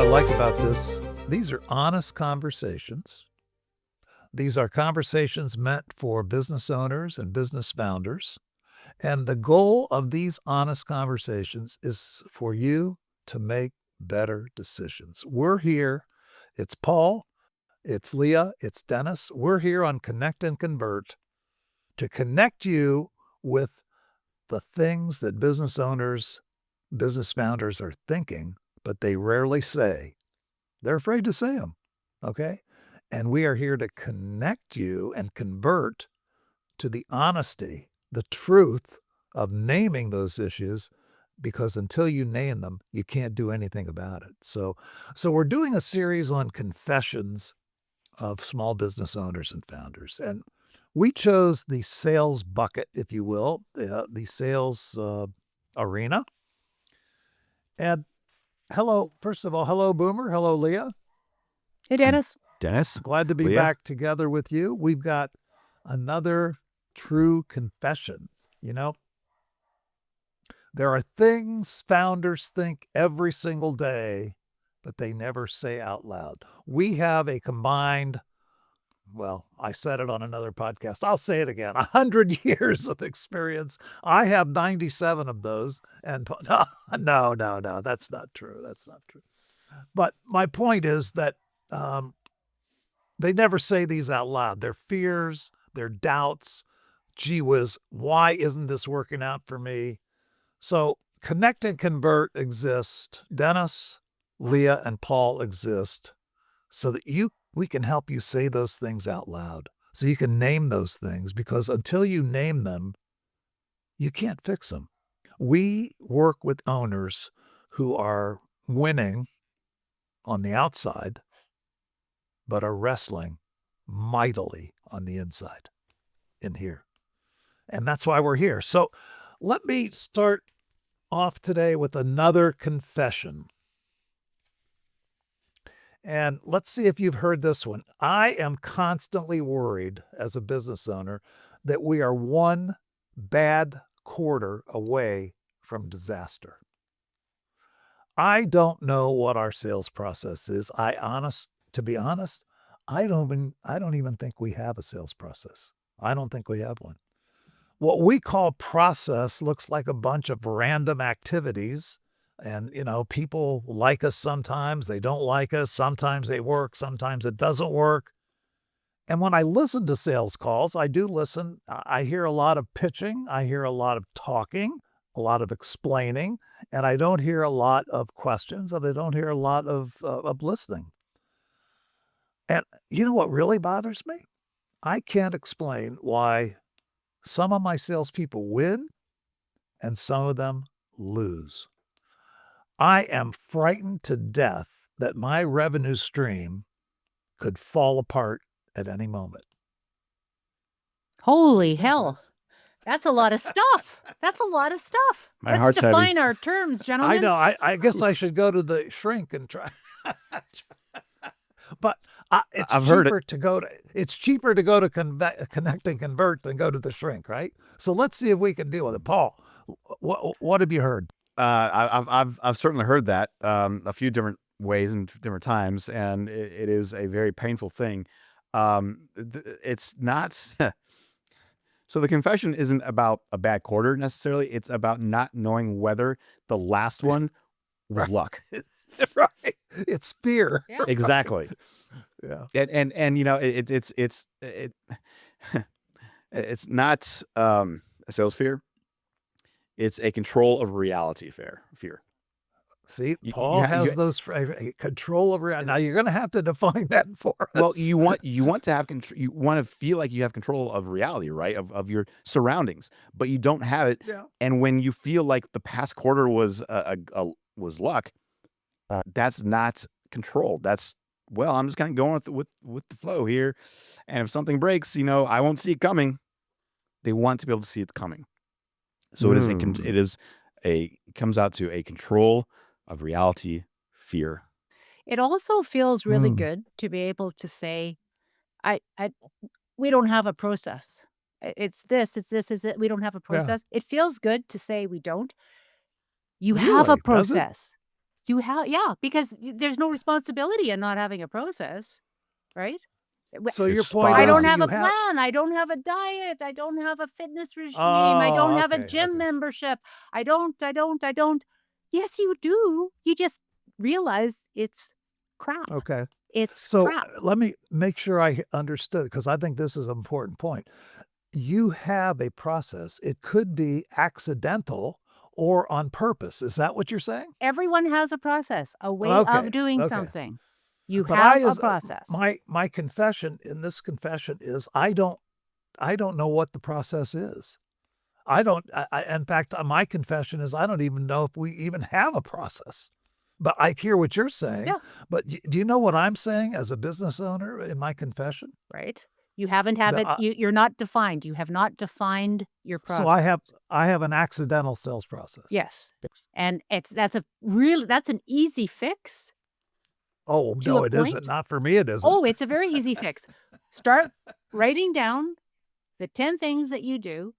I like about this? These are honest conversations. These are conversations meant for business owners and business founders. And the goal of these honest conversations is for you to make better decisions. We're here. It's Paul, it's Leah, it's Dennis. We're here on Connect and Convert to connect you with the things that business owners, business founders are thinking, but they rarely say. They're afraid to say them, okay? And we are here to connect you and convert to the honesty, the truth of naming those issues, because until you name them, you can't do anything about it. So we're doing a series on confessions of small business owners and founders. And we chose the sales bucket, if you will, the sales arena. And first of all, hello, Boomer. Hello, Leah. Hey, Dennis. Dennis. Glad to be Leah. back together with you. We've got another true confession. You know, there are things founders think every single day, but they never say out loud. We have a combined, well, I said it on another podcast. I'll say it again, 100 years of experience. I have 97 of those. And no, that's not true. That's not true. But my point is that they never say these out loud. Their fears, their doubts. Gee whiz, why isn't this working out for me? So Connect and Convert exist. Dennis, Leah, and Paul exist so that we can help you say those things out loud. So you can name those things, because until you name them, you can't fix them. We work with owners who are winning on the outside, but are wrestling mightily on the inside in here. And that's why we're here. So let me start off today with another confession. And let's see if you've heard this one. I am constantly worried as a business owner that we are one bad quarter away from disaster. I don't know what our sales process is. To be honest, I don't even think we have a sales process. I don't think we have one. What we call process looks like a bunch of random activities. And, people like us sometimes, they don't like us. Sometimes they work, sometimes it doesn't work. And when I listen to sales calls, I do listen. I hear a lot of pitching. I hear a lot of talking, a lot of explaining, and I don't hear a lot of questions, and I don't hear a lot of listening. And you know what really bothers me? I can't explain why some of my salespeople win and some of them lose. I am frightened to death that my revenue stream could fall apart at any moment. Holy hell. That's a lot of stuff. That's a lot of stuff. My Let's heart's define heavy. our terms, gentlemen. I know. I guess I should go to the shrink and try. But I've heard it. It's cheaper to go to Connect and Convert than go to the shrink, right? So let's see if we can deal with it. Paul, what have you heard? I've certainly heard that a few different ways and different times, and it is a very painful thing. It's not. So the confession isn't about a bad quarter necessarily. It's about not knowing whether the last one was luck. Right. It's fear. Yeah. Exactly. Yeah. And it's not a sales fear. It's a control of reality fear. See, Paul has those control of reality. Now you're going to have to define that for us. Well, you want to have you want to feel like you have control of reality, right? Of your surroundings, but you don't have it. Yeah. And when you feel like the past quarter was was luck, that's not control. That's, well, I'm just kind of going with the flow here, and if something breaks, I won't see it coming. They want to be able to see it coming, so it comes out to a control of reality fear. It also feels really good to be able to say, we don't have a process. It's this, is it. We don't have a process. Yeah. It feels good to say we don't. You have a process. You have, yeah, because there's no responsibility in not having a process, right? So You're your point spot I is don't on. that have you a have. plan. I don't have a diet. I don't have a fitness regime. I don't Oh, have a okay, gym okay, membership. I don't. Yes, you do. You just realize it's crap. okay. It's So crap. let me make sure I understood, because I think this is an important point. You have a process. It could be accidental or on purpose. Is that what you're saying? Everyone has a process, a way Okay, of doing okay. something. You But have a process. my confession in this confession is I don't know what the process is. I don't. In fact, my confession is I don't even know if we even have a process. But I hear what you're saying. Yeah. But do you know what I'm saying as a business owner in my confession? Right? You haven't have That it. You're not defined. You have not defined your so process. I have an accidental sales process. Yes. And that's an easy fix Oh to a no, it isn't. point. Not for me. It isn't. Oh, it's a very easy fix. Start writing down the 10 things that you do,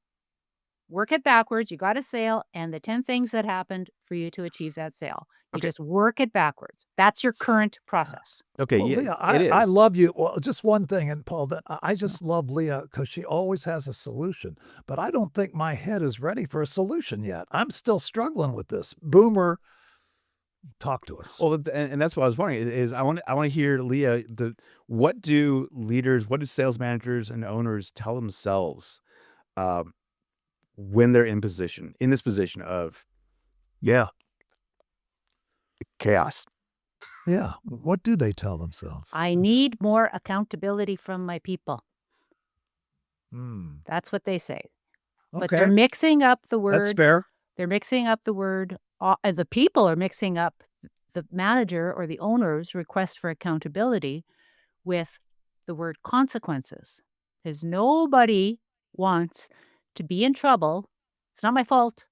work it backwards. You got a sale and the 10 things that happened for you to achieve that sale. You Okay. just work it backwards. That's your current process. Okay, Well, yeah, Leah, it I is. love you. Well, just one thing, and Paul, that I just love Leah because she always has a solution. But I don't think my head is ready for a solution yet. I'm still struggling with this. Boomer, talk to us. Well, and that's what I was wondering is I want to hear, Leah, what do leaders, what do sales managers and owners tell themselves um, when they're in this position of Yeah. chaos? Yeah. What do they tell themselves? I need more accountability from my people. Hmm. That's what they say. But they're Okay. mixing up the That's word. fair. They're mixing up the word. The people are mixing up the manager or the owner's request for accountability with the word consequences. Because nobody wants to be in trouble. It's not my fault.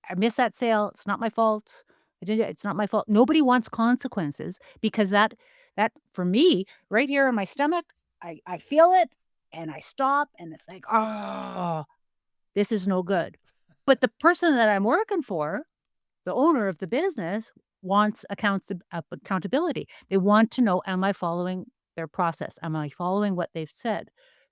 I missed that sale. It's not my fault. It's not my fault. Nobody wants consequences because that for me, right here in my stomach, I feel it and I stop and it's like, oh, this is no good. But the person that I'm working for, the owner of the business, wants accountability. They want to know, am I following their process? Am I following what they've said?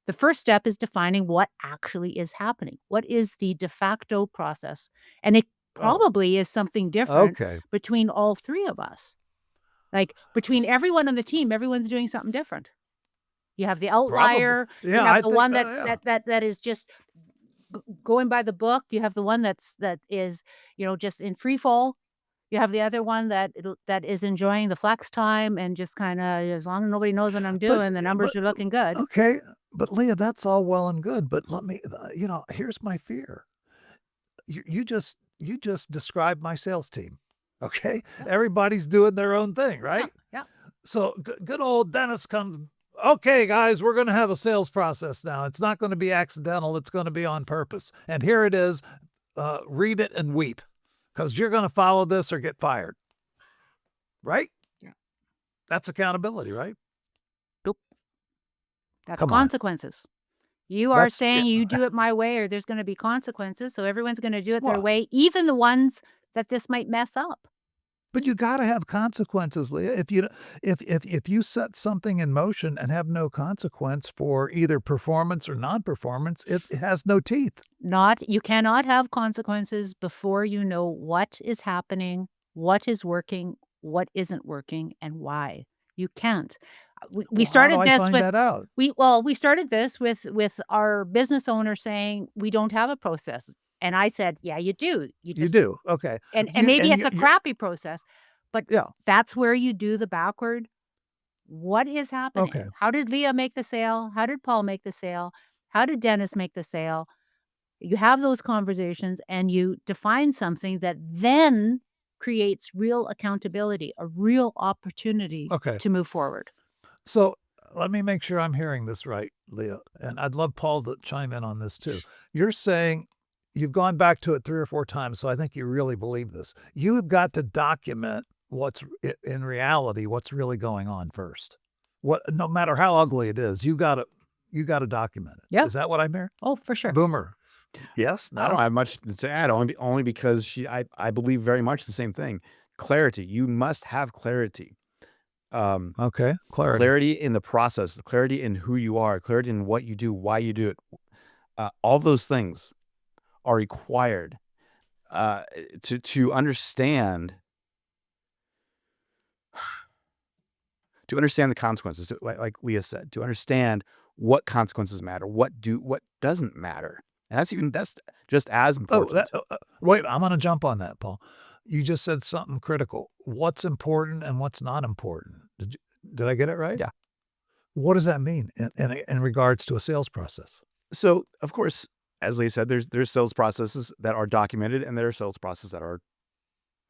The first step is defining what actually is happening. What is the de facto process? And it Oh, probably is something different okay. between all three of us. Like between everyone on the team, everyone's doing something different. You have the Probably. outlier, you Yeah, have I the think one that yeah. that is just going by the book, you have the one that is, just in free fall. You have the other one that is enjoying the flex time and just kinda, as long as nobody knows what I'm But doing, the numbers but are looking good. okay. But Leah, that's all well and good. But let me, here's my fear. You just described my sales team. Okay, Yeah, everybody's doing their own thing, yeah, right? yeah. So good old Dennis comes. Okay, guys, we're going to have a sales process now. It's not going to be accidental. It's going to be on purpose. And here it is. Read it and weep, because you're going to follow this or get fired. Right? Yeah. That's accountability, right? Nope. That's Come on. consequences. You are That's saying you do it my way or there's gonna be consequences, so everyone's gonna do it their well, way, even the ones that this might mess up. but you got to have consequences, Leah. If you set something in motion and have no consequence for either performance or non-performance, it has no teeth. You cannot have consequences before you know what is happening, what is working, what isn't working, and why. You can't. We Well, how do started I this find with that out? we started this with our business owner saying we don't have a process. And I said, "Yeah, you do. You You just do. Okay. and You maybe and it's a you crappy process, but yeah. that's where you do the backward. What is Okay. happening? How did Leah make the sale? How did Paul make the sale? How did Dennis make the sale? You have those conversations and you define something that then creates real accountability, a real opportunity Okay. to move forward. So let me make sure I'm hearing this right, Leah, and I'd love Paul to chime in on this too. You're saying you've gone back to it 3 or 4 times, so I think you really believe this. You have got to document in reality, what's really going on first. No matter how ugly it is, you gotta document it. Yeah. Is that what I'm hearing? Oh, for sure. Boomer. Yes? I don't No? have much to add, only because I believe very much the same thing. Clarity. You must have clarity. Okay. Clarity. Clarity in the process, clarity in who you are, clarity in what you do, why you do it. All those things are required to understand the consequences, like Leah said, to understand what consequences matter, what doesn't matter, and that's just as important. Wait, I'm going to jump on that, Paul. You just said something critical. What's important and what's not important? Did I get it right? Yeah. What does that mean in regards to a sales process? So, of course, as Leah said, there's sales processes that are documented, and there are sales processes that are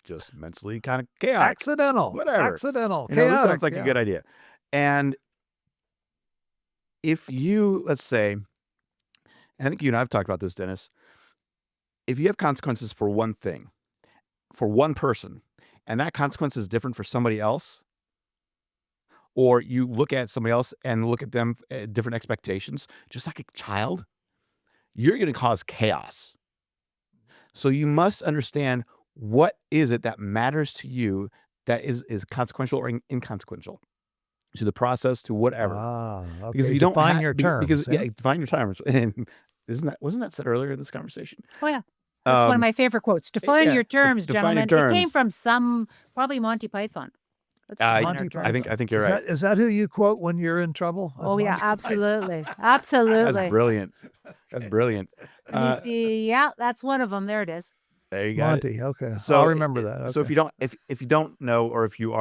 just mentally kind of chaotic, Accidental, whatever. accidental, You know, this chaotic, sounds like a yeah. good idea. And if you, let's say, and I think you and I have talked about this, Dennis, if you have consequences for one thing, for one person, and that consequence is different for somebody else, or you look at somebody else and look at them at different expectations, just like a child, you're going to cause chaos. So you must understand what is it that matters to you that is consequential or inconsequential to the process, to whatever. Okay. Because if you don't define your terms. because define your terms. And wasn't that said earlier in this conversation? Oh, yeah. That's one of my favorite quotes. Define your terms, define your gentlemen. It came terms. from probably Monty Python. Let's define our Monty terms. I think you're right. Is that who you quote when you're in trouble? Oh, yeah, Monty Python? absolutely. Absolutely. That's brilliant. That's brilliant. Let me see. Yeah, that's one of them. There it is. There you go. Monty. Okay. So I'll remember that. Okay. So if you don't know, or if you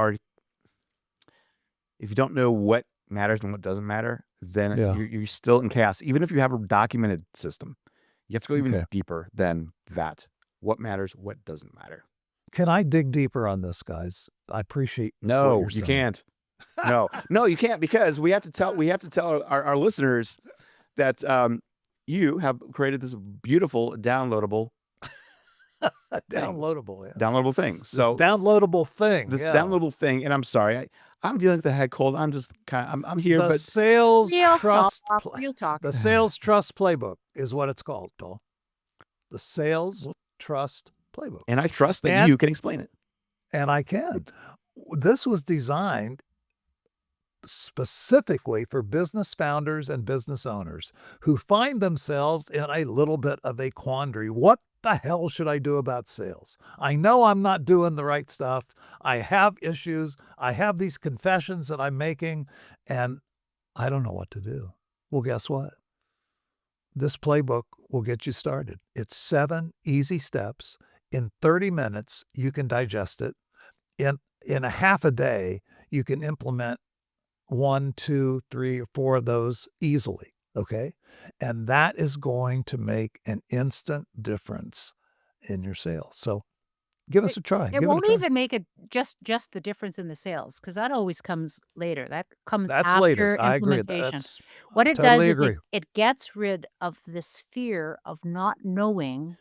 don't know what matters and what doesn't matter, then you're still in chaos. Even if you have a documented system, you have to go even deeper than that. What matters, what doesn't matter. Can I dig deeper on this, guys? I appreciate. No, you can't. No, you can't, because we have to tell our listeners that you have created this beautiful downloadable downloadable thing. So downloadable thing. This downloadable thing, and I'm sorry, I'm dealing with a head cold. I'm just I'm here, the but sales Real trust. talk. Real talk. The sales trust playbook is what it's called, Paul. The sales trust playbook. And I trust that you can explain it. And I can. This was designed specifically for business founders and business owners who find themselves in a little bit of a quandary. What the hell should I do about sales? I know I'm not doing the right stuff. I have issues. I have these confessions that I'm making, and I don't know what to do. Well, guess what? This playbook will get you started. It's 7 easy steps. In 30 minutes, you can digest it. In a half a day, you can implement 1, 2, 3, or 4 of those easily, okay? And that is going to make an instant difference in your sales. So give us a try. It won't even make it just the difference in the sales, because that always comes later. That comes after later. I agree. implementation. What it totally does is agree. it gets rid of this fear of not knowing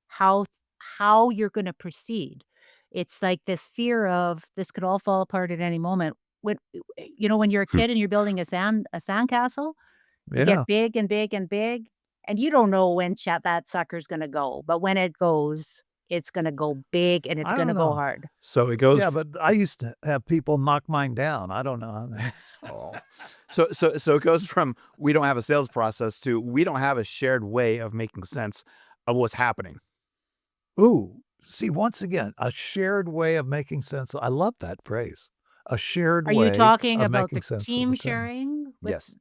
how you're going to proceed. It's like this fear of this could all fall apart at any moment. When you're a kid and you're building a sandcastle, you get big and big and big, and you don't know when that sucker's going to go. But when it goes, it's going to go big and it's going to go hard. So it goes. Yeah, but I used to have people knock mine down. I don't know. So it goes from we don't have a sales process to we don't have a shared way of making sense of what's happening. Ooh, see, once again, a shared way of making sense. I love that phrase. A shared way. Are you talking of about making the sense of team what's happening. sharing? Yes.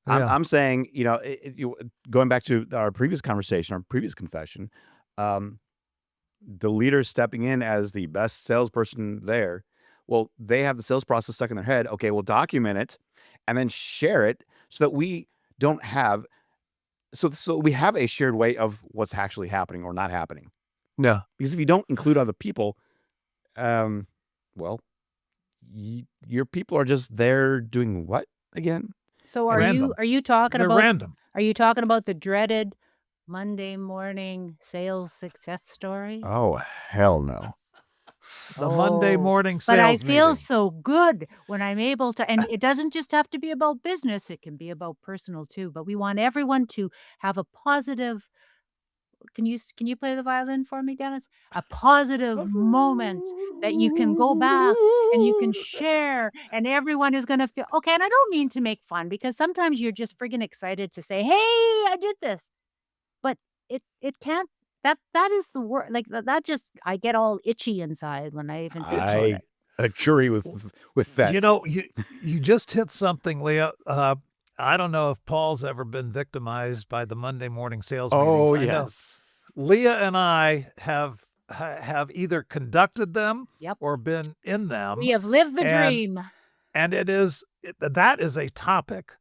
Yeah. I'm saying, going back to our previous conversation, our previous confession, the leader stepping in as the best salesperson there. Well, they have the sales process stuck in their head. Okay, we'll document it and then share it so that we don't have, so we have a shared way of what's actually happening or not happening. Yeah. Because if you don't include other people, well, your people are just there doing what again? So are you talking They're about random. Are you talking about the dreaded Monday morning sales success story? Oh, hell no. The Monday morning But I sales feel meeting. so good when I'm able to, and it doesn't just have to be about business, it can be about personal too, but we want everyone to have a positive can you play the violin for me, Dennis? A positive moment that you can go back and you can share, and everyone is gonna feel okay, and I don't mean to make fun, because sometimes you're just friggin' excited to say, "Hey, I did this." But it can't that is the word, like, that just I get all itchy inside when I even think about I it. agree with that. You know, you just hit something, Leah. I don't know if Paul's ever been victimized by the Monday morning sales meetings. Oh, I know yes. Leah and I have either conducted them Yep. or been in them, We have lived the and dream. that is a topic.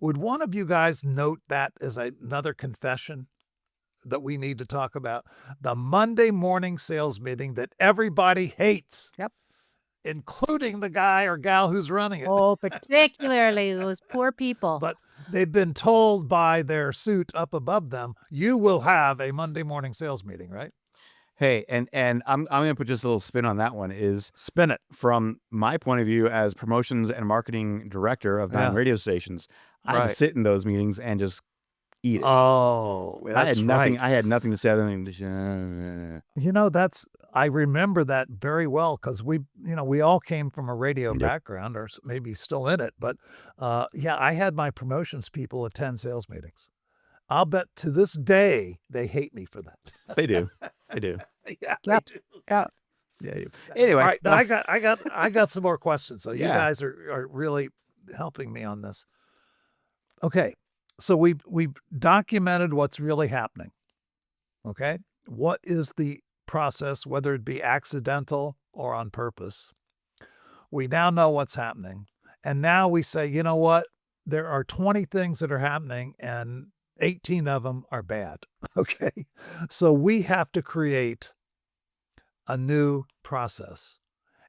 Would one of you guys note that as another confession that we need to talk about? The Monday morning sales meeting that everybody hates, Yep. including the guy or gal who's running it. Oh, particularly those poor people. But they've been told by their suit up above them, you will have a Monday morning sales meeting, right? Hey, and I'm gonna put just a little spin on that one. Is Spin it. from my point of view as promotions and marketing director of 9 Yeah, radio stations, I had to right. sit in those meetings and just eat it. Oh, I had that's nothing. right. I had nothing to say other than just, You know, I remember that very well because we all came from a radio yep. background or maybe still in it. But yeah, I had my promotions people attend sales meetings. I'll bet to this day they hate me for that. They do. They do. Yeah, they Yep. do. Yeah. Yeah. They do. All Anyway, right, now I got some more questions. So you yeah. guys are really helping me on this. Okay, so we've documented what's really happening. Okay, what is the process, whether it be accidental or on purpose? We now know what's happening, and now we say, you know what? There are 20 things that are happening, and 18 of them are bad. Okay, so we have to create a new process.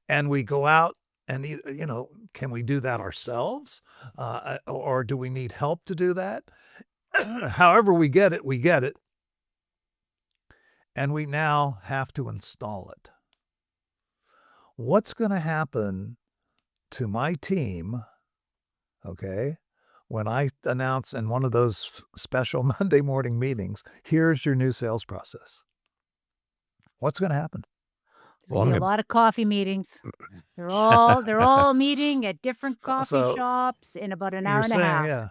And we go out and, can we do that ourselves? Or do we need help to do that? However, we get it, we get it. And we now have to install it. What's going to happen to my team, okay, when I announce in one of those special Monday morning meetings, here's your new sales process? What's going to happen? There's Well, gonna I'm be a gonna. lot of coffee meetings. They're all meeting at different coffee So shops in about an hour you're and a saying, half. yeah.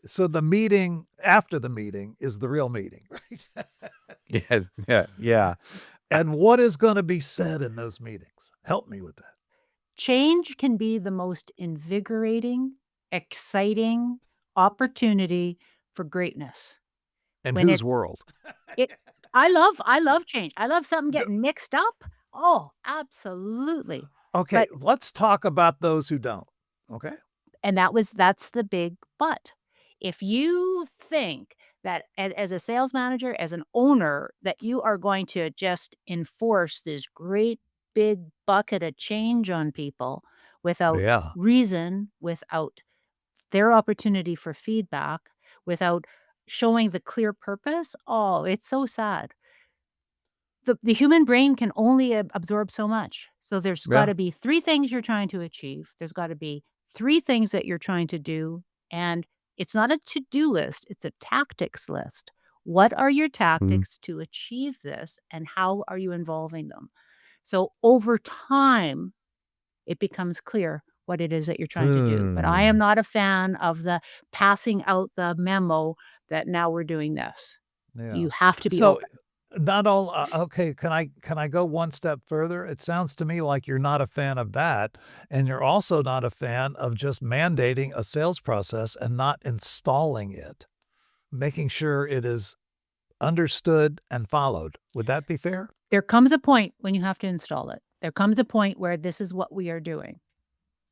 So the meeting after the meeting is the real meeting, right? Yeah. Yeah. Yeah. And what is going to be said in those meetings? Help me with that. Change can be the most invigorating, exciting opportunity for greatness. In When whose world? it I love change. I love something D- getting mixed up. Oh, absolutely. Okay, But let's talk about those who don't. Okay. and that's the big but. If you think that as a sales manager, as an owner, that you are going to just enforce this great big bucket of change on people without Yeah. reason, without their opportunity for feedback, without showing the clear purpose, oh, it's so sad. The human brain can only absorb so much. So there's Yeah. gotta be 3 things you're trying to achieve. There's gotta be 3 things that you're trying to do, and it's not a to-do list, it's a tactics list. What are your Mhm. tactics to achieve this, and how are you involving them? So over time, it becomes clear what it is that you're trying to do. But I am Hmm. not a fan of the passing out the memo that now we're doing this. Yeah. You have to be So open. not all okay, can I go one step further? It sounds to me like you're not a fan of that, and you're also not a fan of just mandating a sales process and not installing it, making sure it is understood and followed. Would that be fair? There comes a point when you have to install it. There comes a point where this is what we are doing,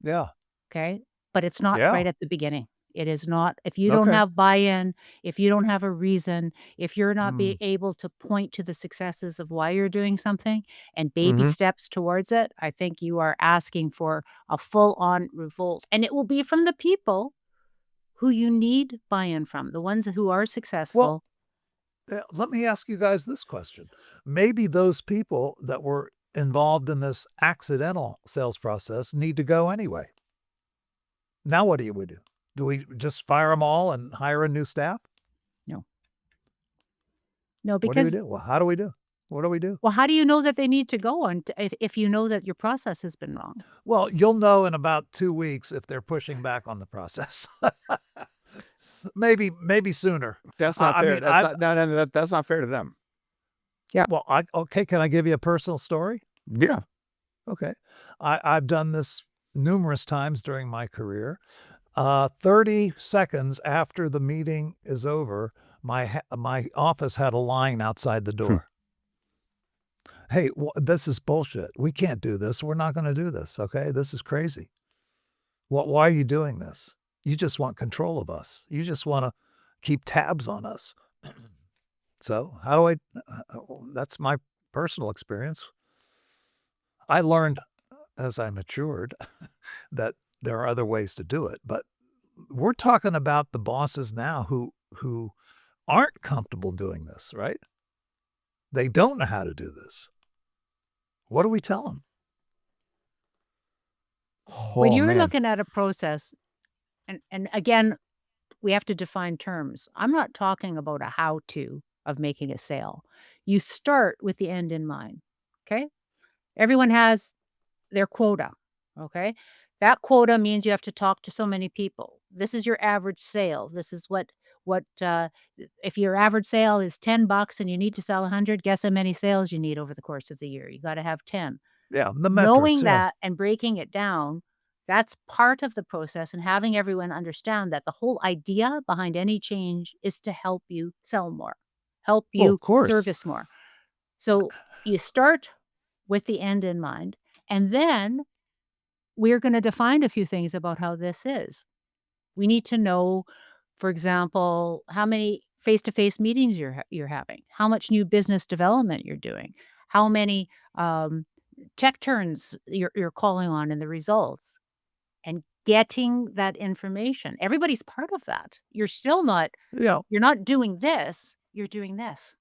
Yeah. okay? But it's not Yeah. right at the beginning. It is not if you don't Okay. have buy-in, if you don't have a reason, if you're not be Mm. able to point to the successes of why you're doing something and baby Mhm. steps towards it, I think you are asking for a full-on revolt. And it will be from the people who you need buy-in from, the ones who are Well, successful. let me ask you guys this question. Maybe those people that were involved in this accidental sales process need to go anyway. Now what do we do? Do we just fire them all and hire a new staff? No. No, What do we because do? Well, how do we do? What do we do? well, how do you know that they need to go on if you know that your process has been wrong? Well, you'll know in about 2 weeks if they're pushing back on the process. Maybe sooner. That's not I fair. mean, That's not no, that's not fair to them. okay, can I give you a personal story? Yeah. Okay. I've done this numerous times during my career. 30 seconds after the meeting is over, my office had a line outside the door. Hey, this is bullshit. We can't do this. We're not going to do this. Okay. This is crazy. Why are you doing this? You just want control of us. You just want to keep tabs on us. So, how do that's my personal experience. I learned as I matured that there are other ways to do it, but we're talking about the bosses now who aren't comfortable doing this, right? They don't know how to do this. What do we tell them? When Oh you're man. looking at a process, and again, we have to define terms. I'm not talking about a how-to of making a sale. You start with the end in mind, okay? Everyone has their quota, okay? That quota means you have to talk to so many people. This is your average sale. This is what if your average sale is $10 and you need to sell 100, guess how many sales you need over the course of the year? You got to have 10. Yeah, the metrics. Knowing Yeah. that and breaking it down, that's part of the process, and having everyone understand that the whole idea behind any change is to help you sell more, help Well, you of course. service more. So you start with the end in mind, and then we're going to define a few things about how this is. We need to know, for example, how many face-to-face meetings you're having, how much new business development you're doing, how many tech turns you're calling on and the results, and getting that information. Everybody's part of that. You're still not Yeah. you're not doing this, you're doing this.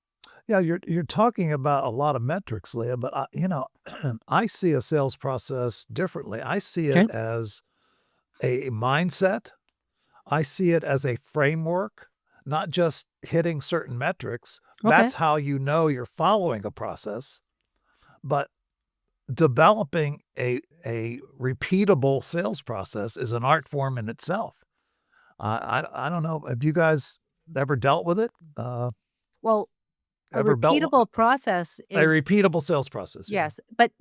Yeah, you're talking about a lot of metrics, Leah, but I see a sales process differently. I see it as a mindset. I see it as a framework, not just hitting certain metrics. Okay. That's how you know you're following a process, but developing a repeatable sales process is an art form in itself. I don't know. Have you guys ever dealt with it? Well, a Ever dealt with repeatable process a is repeatable sales process? Yeah. yes, but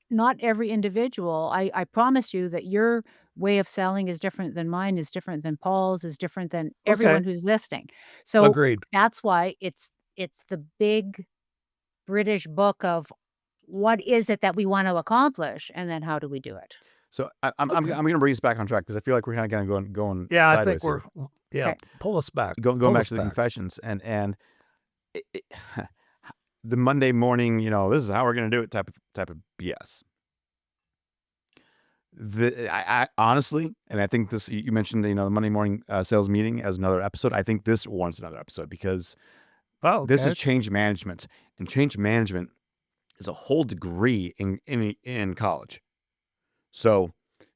not every individual. I promise you that your way of selling is different than mine, is different than Paul's, is different than everyone Okay. who's listening. So Agreed. that's why it's the big British book of what is it that we want to accomplish, and then how do we do it? So I'm going to bring us back on track because I feel like we're kind of going Yeah, I sideways think we're here. yeah, Okay. pull us back. Going Pull back us to the back. confessions and the Monday morning, this is how we're going to do it type of BS. I honestly, and I think this, you mentioned, the Monday morning sales meeting as another episode. I think this warrants another episode because this is change management, and change management is a whole degree in college. So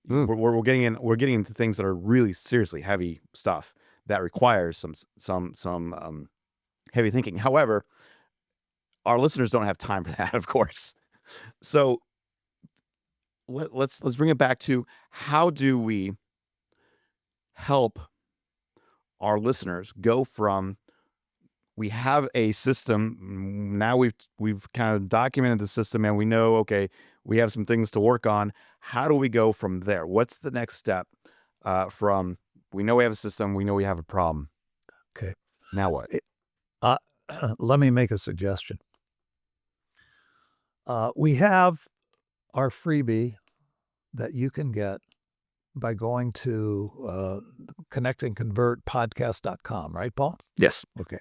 we're getting into things that are really seriously heavy stuff that requires some heavy thinking. However, our listeners don't have time for that, of course. So let's bring it back to, how do we help our listeners go from, we have a system now, we've kind of documented the system, and we know, okay, we have some things to work on. How do we go from there? What's the next step from, we know we have a system, we know we have a problem. Okay. Now what? Let me make a suggestion. We have our freebie that you can get by going to connectandconvertpodcast.com, right, Paul? Yes. Okay.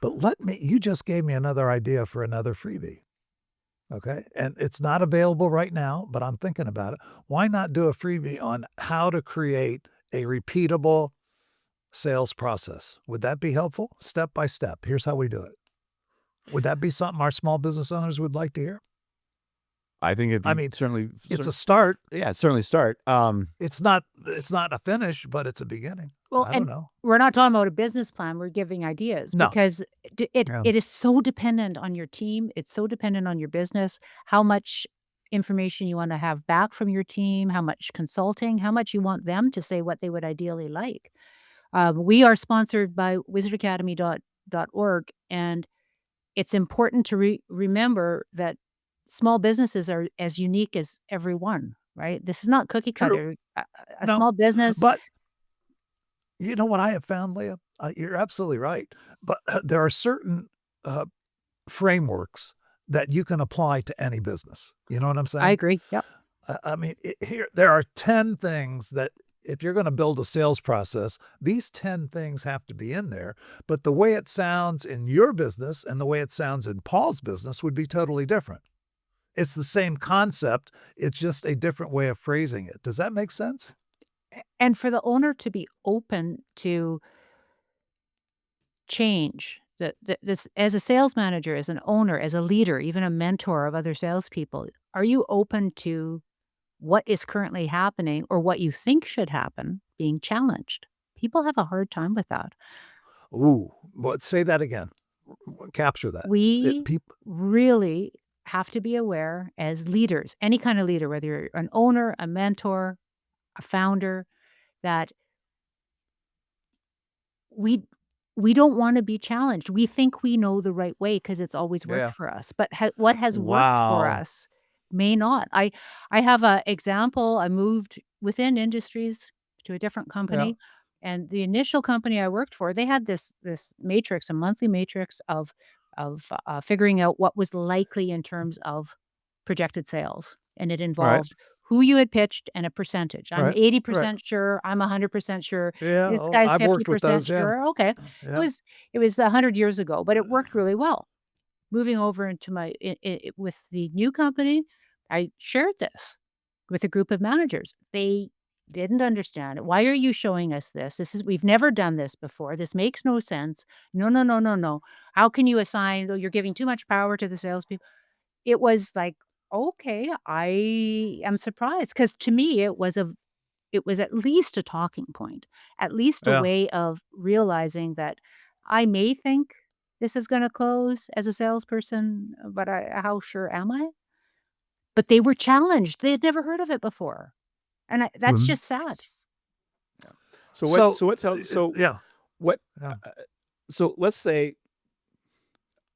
But you just gave me another idea for another freebie. Okay. And it's not available right now, but I'm thinking about it. Why not do a freebie on how to create a repeatable sales process? Would that be helpful? Step by step. Here's how we do it. Would that be something our small business owners would like to hear? I think certainly it's a start. Yeah, it's certainly a start. It's not a finish, but it's a beginning. Well, I don't and know. we're not talking about a business plan, we're giving ideas No. because it Yeah. it is so dependent on your team, it's so dependent on your business, how much information you wanna have back from your team, how much consulting, how much you want them to say what they would ideally like. We are sponsored by wizardacademy.org, and it's important to remember that small businesses are as unique as every one, right? This is not cookie True. cutter. A No. small business. But you know what I have found, Leah? You're absolutely right. But there are certain uh, frameworks that you can apply to any business. You know what I'm I saying? agree. Yep. I mean, here there are 10 things that if you're going to build a sales process, these 10 things have to be in there. But the way it sounds in your business and the way it sounds in Paul's business would be totally different. It's the same concept. It's just a different way of phrasing it. Does that make sense? And for the owner to be open to change, this as a sales manager, as an owner, as a leader, even a mentor of other salespeople, are you open to what is currently happening or what you think should happen being challenged? People have a hard time with that. Ooh, but say that again. Capture that. We People, really have to be aware as leaders, any kind of leader, whether you're an owner, a mentor, a founder, that we we don't wanna be challenged. We think we know the right way because it's always worked yeah. for us, but what has worked for Wow. us may not. I have a example. I moved within industries to a different Yeah. company, and the initial company I worked for, they had this matrix, a monthly matrix of figuring out what was likely in terms of projected sales, and it Right. involved who you had pitched and a percentage. I'm Right. Right. 80% sure, I'm 100% sure, Yeah. this Oh, guy's I've worked with 50% those. Yeah. sure, okay. It Yeah. was it was 100 years ago, but it worked really well. Moving over into my I with the new company, I shared this with a group of managers. They didn't understand it. "Why are you showing us this? This is we've never done this before. This makes no sense. No, no, no, no, no. How can you assign, oh, you're giving too much power to the salespeople." It was like, "Okay, I am surprised because to me, it was at least a talking point, at least a Yeah. way of realizing that I may think this is gonna close as a salesperson, but how sure am I? But they were challenged. They had never heard of it before, and that's Mhm. just sad. Yeah. So, So what tells so yeah. what Yeah. so let's say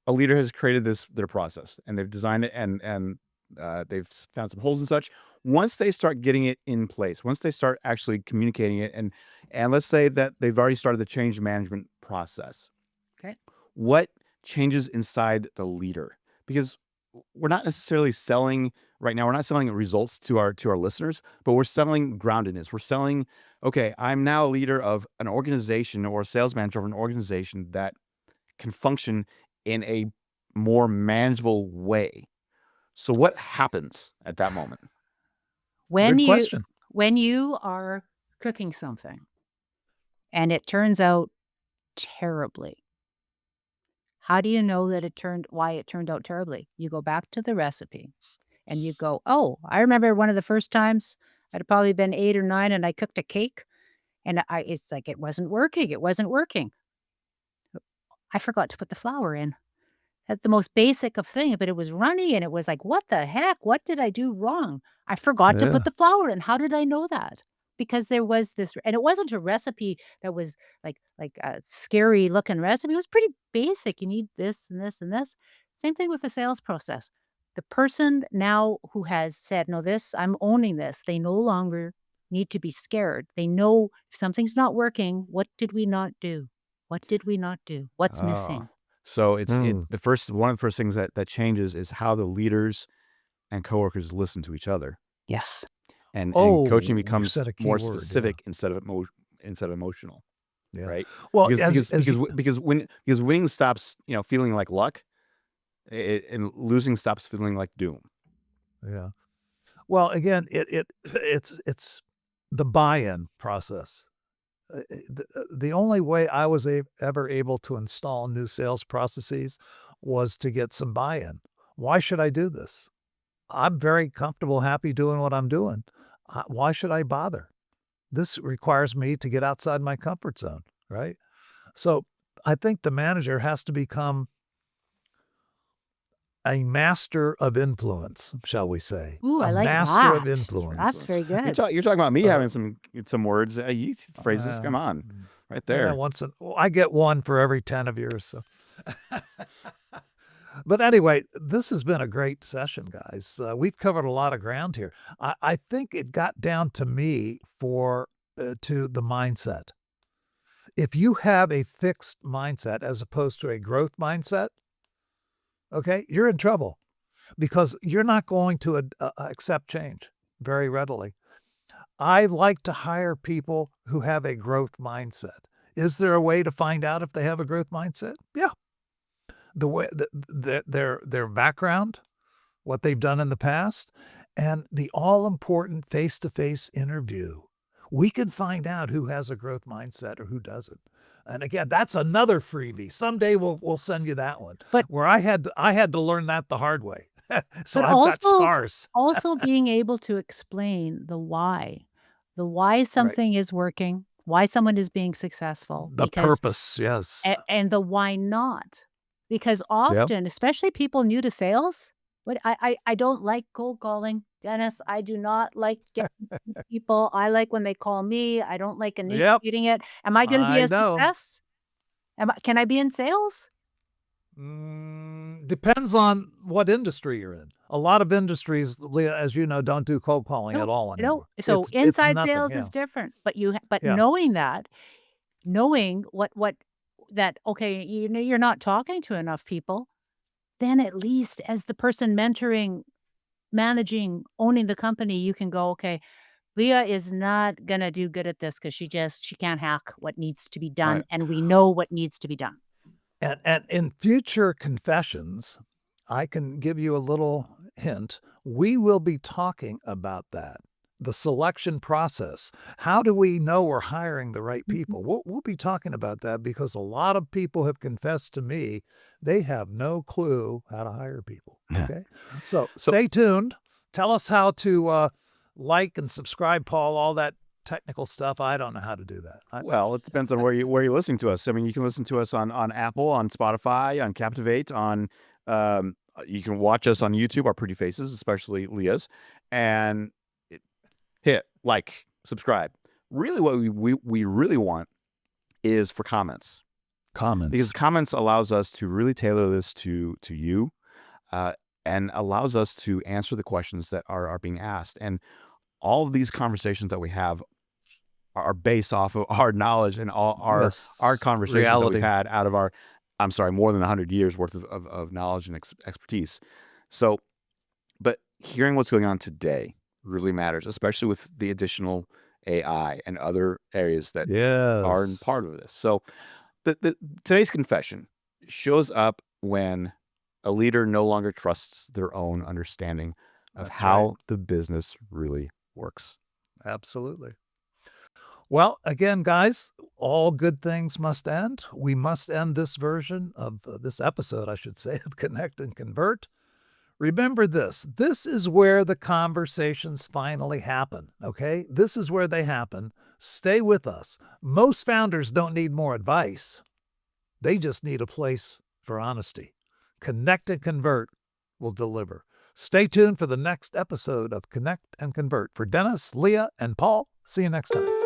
a leader has created their process and they've designed it and they've found some holes and such. Once they start getting it in place, once they start actually communicating it, and let's say that they've already started the change management process, Okay. what changes inside the leader? Because we're not necessarily selling right now. We're not selling results to our listeners, but we're selling groundedness. We're selling, okay, I'm now a leader of an organization or a sales manager of an organization that can function in a more manageable way. So what happens at that moment? When Good you question. when you are cooking something and it turns out terribly, how do you know that why it turned out terribly? You go back to the recipe and you go, "Oh, I remember one of the first times, I'd probably been 8 or 9, and I cooked a cake, and it's like, it wasn't working. I forgot to put the flour in." That's the most basic of thing, but it was runny, and it was like, "What the heck? What did I do wrong? I forgot to put Yeah. the flour in. How did I know that?" Because there was this, and it wasn't a recipe that was like a scary looking recipe. It was pretty basic. You need this and this and this. Same thing with the sales process. The person now who has said, "No, this, I'm owning this," they no longer need to be scared. They know if something's not working, what did we not do? What did we not do? What's Oh, missing? so it's Mm. the first one of the first things that changes is how the leaders and coworkers listen to each other, Yes. and coaching Oh, you becomes said a key more word. Yeah. specific instead of emotional, Yeah. right? Well, Because as because as because you, w- because when because winning stops feeling like luck, and losing stops feeling like doom. yeah. Well, again, it's the buy-in process. The only way I was ever able to install new sales processes was to get some buy-in. Why should I do this? I'm very comfortable, happy doing what I'm doing. Why should I bother? This requires me to get outside my comfort zone, right? So I think the manager has to become a master of influence, shall we say? Ooh, A I like master of that. That's influence. very You're, good. you're talking about me Uh, having some words. You phrases. uh, Come on, right yeah, there. I get one for every 10 of yours. So. But anyway, this has been a great session, guys. We've covered a lot of ground here. I think it got down to me to the mindset. If you have a fixed mindset as opposed to a growth mindset, okay, you're in trouble because you're not going to accept change very readily. I like to hire people who have a growth mindset. Is there a way to find out if they have a growth mindset? Yeah. Their background, what they've done in the past, and the all-important face-to-face interview. We can find out who has a growth mindset or who doesn't. And again, that's another freebie. Someday we'll send you that one. But Where I had to learn that the hard way. So but I've got also scars. also being able to explain the why. The why Right. something is working, why someone is being successful, The because purpose, yes. and the why not. Because Yep. often, especially people new to sales, but I don't like cold calling. Dennis, I do not like getting people. I like when they call me. I don't like Yep. initiating it. Am I gonna be I a know. success? Can I be in sales? Depends on what industry you're in. A lot of industries, Leah, as you know, don't do cold calling No, at all I don't. anymore. So It's inside nothing. sales Yeah. is different, but but Yeah. knowing that, knowing what that okay, you know, you're not talking to enough people, then at least as the person mentoring, managing, owning the company, you can go, okay, Leah is not gonna do good at this because she can't hack what needs to be done, Right. and we know what needs to be done. And in future confessions, I can give you a little hint. We will be talking about that. The selection process. How do we know we're hiring the right Mhm. people? We'll be talking about that because a lot of people have confessed to me they have no clue how to hire people. Yeah. Okay. So So stay tuned. Tell us how to like and subscribe, Paul, all that technical stuff. I don't know how to do that. well, it depends on where you're listening to us. I mean, you can listen to us on Apple, on Spotify, on Captivate, on you can watch us on YouTube, our pretty faces, especially Leah's, and hit like, subscribe. Really, what we really want is for comments, because Comments. comments allows us to really tailor this to you, uh, and allows us to answer the questions that are being asked. And all of these conversations that we have are based off of our knowledge and all our Yes. conversations that we've Reality. had out of our, I'm sorry, more than 100 years worth of knowledge and expertise. So, but hearing what's going on today really matters, especially with the additional AI and other areas that are in Yes. part of this. So today's confession shows up when a leader no longer trusts their own understanding of That's right. how the business really works. Absolutely. Well, again, guys, all good things must end. We must end this version of this episode, I should say, of Connect and Convert. Remember this. This is where the conversations finally happen, okay? This is where they happen. Stay with us. Most founders don't need more advice. They just need a place for honesty. Connect and Convert will deliver. Stay tuned for the next episode of Connect and Convert. For Dennis, Leah, and Paul, see you next time.